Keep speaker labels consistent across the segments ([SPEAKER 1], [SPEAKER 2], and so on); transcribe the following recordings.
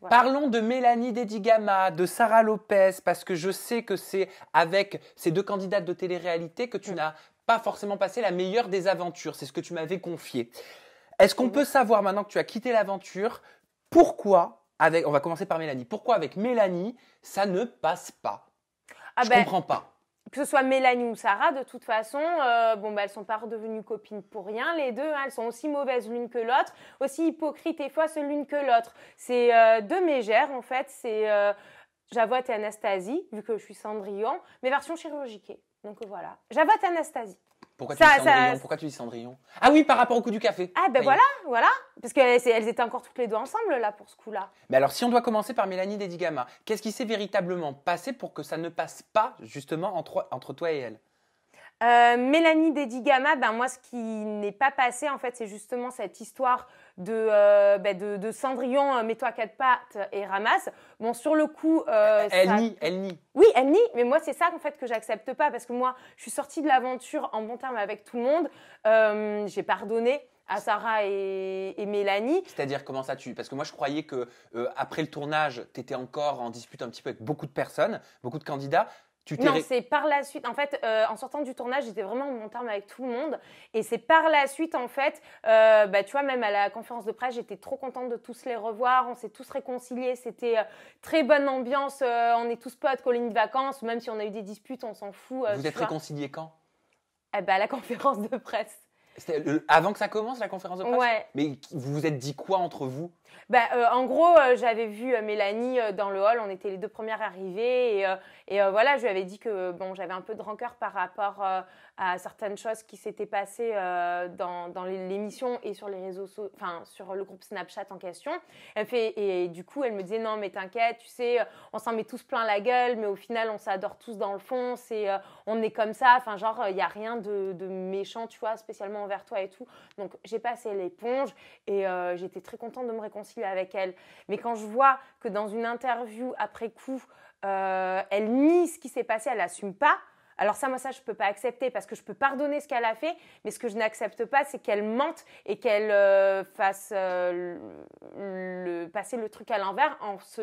[SPEAKER 1] Voilà.
[SPEAKER 2] Parlons de Mélanie Dedigama, de Sarah Lopez, parce que je sais que c'est avec ces deux candidates de télé-réalité que tu n'as pas forcément passé la meilleure des aventures. C'est ce que tu m'avais confié. Est-ce qu'on peut savoir, maintenant que tu as quitté l'aventure, pourquoi, on va commencer par Mélanie, pourquoi avec Mélanie, ça ne passe pas? Je comprends pas.
[SPEAKER 1] Que ce soit Mélanie ou Sarah, de toute façon, elles sont pas redevenues copines pour rien, les deux. Elles sont aussi mauvaises l'une que l'autre, aussi hypocrites et fausses l'une que l'autre. C'est deux mégères, en fait. C'est Javotte et Anastasie, vu que je suis Cendrillon, mais version chirurgiquée. Donc voilà. Javotte et Anastasie.
[SPEAKER 2] Pourquoi tu dis Cendrillon? Pourquoi tu dis Cendrillon? Ah oui, par rapport au coup du café.
[SPEAKER 1] Ah ben voilà. Parce qu'elles étaient encore toutes les deux ensemble, là, pour ce coup-là.
[SPEAKER 2] Mais alors, si on doit commencer par Mélanie Dedigama, qu'est-ce qui s'est véritablement passé pour que ça ne passe pas, justement, entre toi et elle?
[SPEAKER 1] Mélanie Dedigama, moi, ce qui n'est pas passé, en fait, c'est justement cette histoire de Cendrillon, mets-toi à quatre pattes et ramasse. Bon, sur le coup…
[SPEAKER 2] Elle nie.
[SPEAKER 1] Oui, elle nie, mais moi, c'est ça, en fait, que j'accepte pas, parce que moi, je suis sortie de l'aventure en bon terme avec tout le monde. J'ai pardonné à Sarah et Mélanie.
[SPEAKER 2] C'est-à-dire, comment ça Parce que moi, je croyais que après le tournage, tu étais encore en dispute un petit peu avec beaucoup de personnes, beaucoup de candidats.
[SPEAKER 1] Non, c'est par la suite. En fait, en sortant du tournage, j'étais vraiment en bon terme avec tout le monde. Et c'est par la suite, en fait, tu vois, même à la conférence de presse, j'étais trop contente de tous les revoir. On s'est tous réconciliés. C'était très bonne ambiance. On est tous potes, colonies de vacances. Même si on a eu des disputes, on s'en fout.
[SPEAKER 2] Vous êtes réconciliés quand?
[SPEAKER 1] À la conférence de presse.
[SPEAKER 2] C'était avant que ça commence, la conférence de presse?
[SPEAKER 1] Ouais.
[SPEAKER 2] Mais vous vous êtes dit quoi entre vous?
[SPEAKER 1] En gros, j'avais vu Mélanie dans le hall. On était les deux premières arrivées. Et voilà, je lui avais dit que j'avais un peu de rancœur par rapport à certaines choses qui s'étaient passées dans l'émission et sur les réseaux sociaux, enfin, sur le groupe Snapchat en question. Et du coup, elle me disait non, mais t'inquiète, tu sais, on s'en met tous plein la gueule, mais au final, on s'adore tous dans le fond. On est comme ça. Enfin, genre, il n'y a rien de méchant, tu vois, spécialement envers toi et tout. Donc, j'ai passé l'éponge et j'étais très contente de me réconcilier avec elle. Mais quand je vois que dans une interview après coup, elle nie ce qui s'est passé, elle n'assume pas. Alors ça, moi, je peux pas accepter parce que je peux pardonner ce qu'elle a fait, mais ce que je n'accepte pas, c'est qu'elle mente et qu'elle fasse passer le truc à l'envers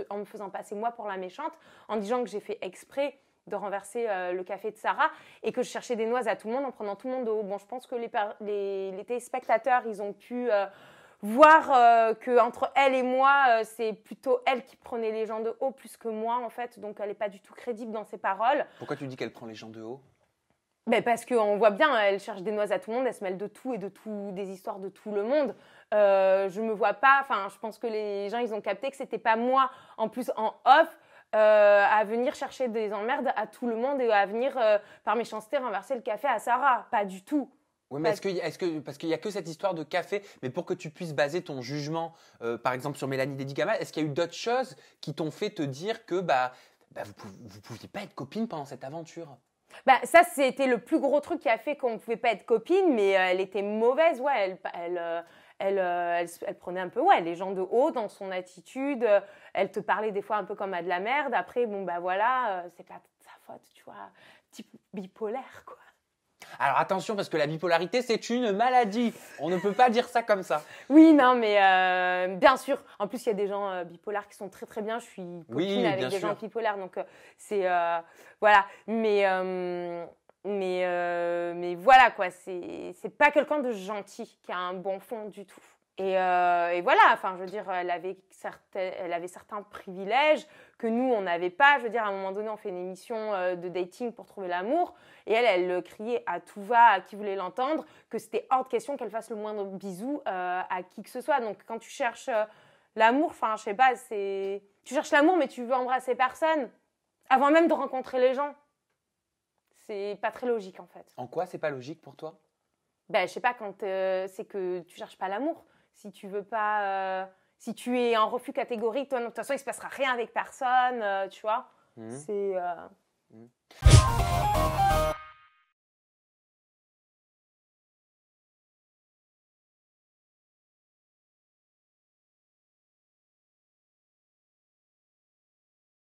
[SPEAKER 1] en me faisant passer moi pour la méchante, en disant que j'ai fait exprès de renverser le café de Sarah et que je cherchais des noises à tout le monde en prenant tout le monde de haut. Bon, je pense que les téléspectateurs, ils ont pu voir qu'entre elle et moi, c'est plutôt elle qui prenait les gens de haut plus que moi, en fait. Donc, elle n'est pas du tout crédible dans ses paroles.
[SPEAKER 2] Pourquoi tu dis qu'elle prend les gens de haut?
[SPEAKER 1] Parce qu'on voit bien, elle cherche des noises à tout le monde, elle se mêle de tout et des histoires de tout le monde. Je me vois pas, enfin, je pense que les gens, ils ont capté que c'était pas moi, en plus en off, à venir chercher des emmerdes à tout le monde et à venir, par méchanceté, renverser le café à Sarah. Pas du tout.
[SPEAKER 2] Oui, mais parce qu'il n'y a que cette histoire de café, mais pour que tu puisses baser ton jugement, par exemple sur Mélanie Dedigama, est-ce qu'il y a eu d'autres choses qui t'ont fait te dire que vous pouviez pas être copines pendant cette aventure?
[SPEAKER 1] Ça, c'était le plus gros truc qui a fait qu'on ne pouvait pas être copines, mais elle était mauvaise, ouais, elle prenait un peu les gens de haut dans son attitude, elle te parlait des fois un peu comme à de la merde, après, c'est pas de sa faute, tu vois, type bipolaire, quoi.
[SPEAKER 2] Alors attention, parce que la bipolarité, c'est une maladie. On ne peut pas dire ça comme ça.
[SPEAKER 1] Oui, non, mais bien sûr. En plus, il y a des gens bipolaires qui sont très très bien. Je suis copine avec des gens bipolaires, donc c'est voilà. Mais voilà quoi. C'est pas quelqu'un de gentil qui a un bon fond du tout. Et voilà, enfin, je veux dire, elle avait certains privilèges que nous, on n'avait pas. Je veux dire, à un moment donné, on fait une émission de dating pour trouver l'amour. Et elle criait à tout va à qui voulait l'entendre que c'était hors de question qu'elle fasse le moindre bisou à qui que ce soit. Donc, quand tu cherches l'amour, enfin, je sais pas, tu cherches l'amour, mais tu veux embrasser personne avant même de rencontrer les gens. C'est pas très logique, en fait.
[SPEAKER 2] En quoi c'est pas logique pour toi?
[SPEAKER 1] Je sais pas, quand c'est que tu cherches pas l'amour. Si tu veux pas, si tu es en refus catégorique, toi, de toute façon, il se passera rien avec personne, tu vois. C'est